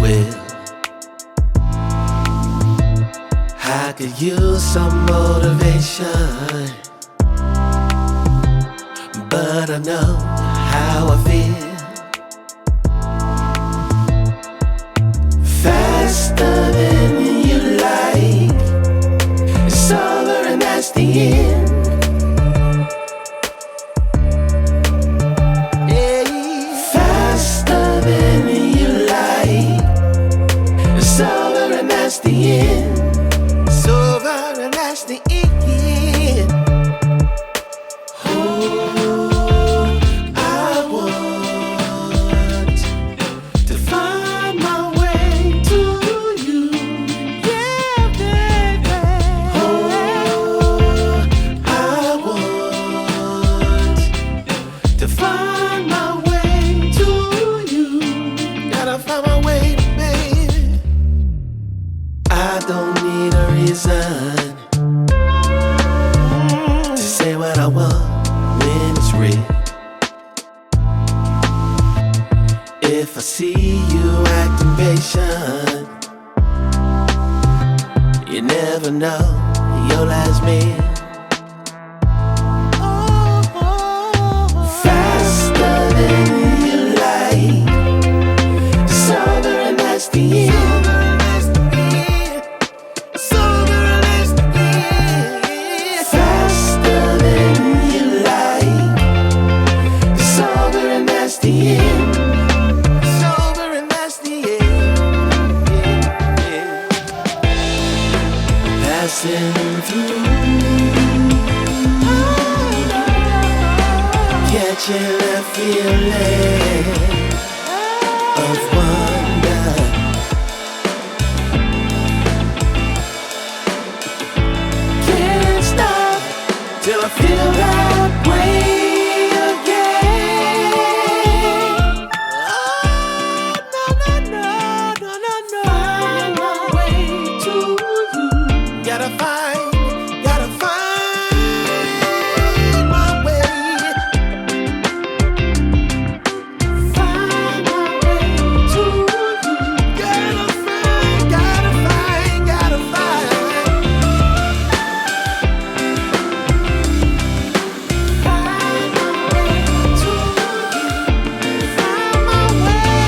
will. I could use some motivation, but I know how I feel. Faster than you like, it's over and that's the end. Faster than you like, it's over and that's the end. It's over and that's the end. Oh, I want to find my way to you, yeah, baby. Oh, I want to find my way to you. Gotta find my way, baby. I don't need a reason to say what I want when it's real. If I see you acting patient, you never know your last meal. Faster than you like, it's over and that's the end. Passing through, catching a feeling of wonder. Can't stop till I feel that way. Gotta find my way. Find my way to you. Gotta find. Find my way to you. Find my way.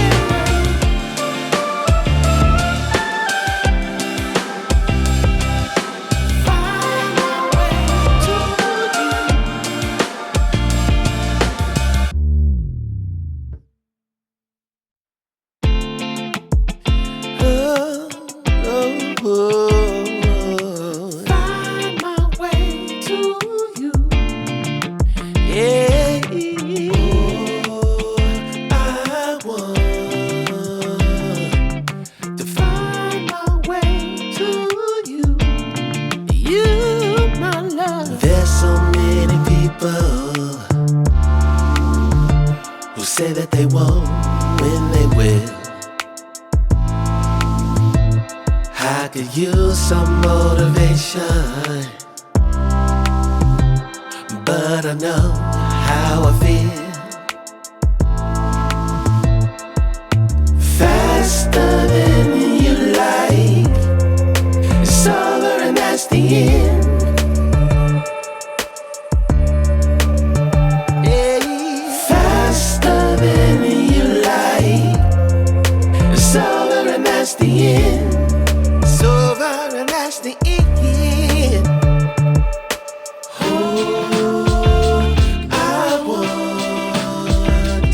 Find my way to you. Yeah. Oh, I want to find my way to you. You, my love. There's so many people who say that they won't when they will. I could use some motivation, but I know how I feel. Faster than you like, it's over and that's the end. Faster than you like, it's over and that's the end. It's over and that's the end. Oh, I want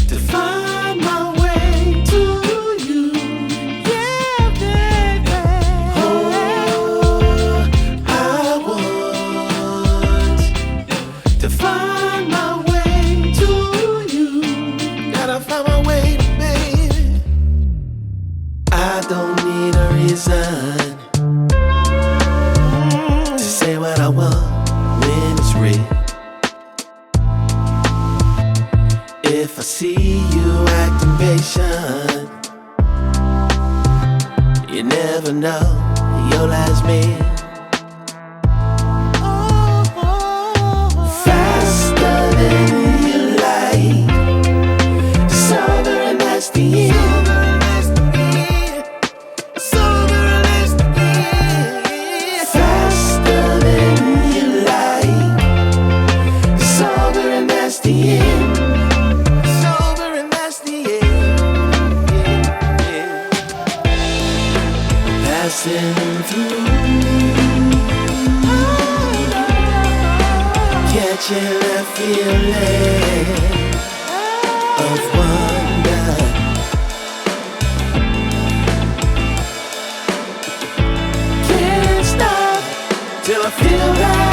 to find my way to you, yeah, baby. Oh, I want to find my way to you. Gotta find my way, baby. I don't need a reason to say what I want when it's real. If I see you acting patient, you never know your last meal. Faster than you like, it's over and that's the end. passing through, catching that feeling of wonder. Can't stop till I feel that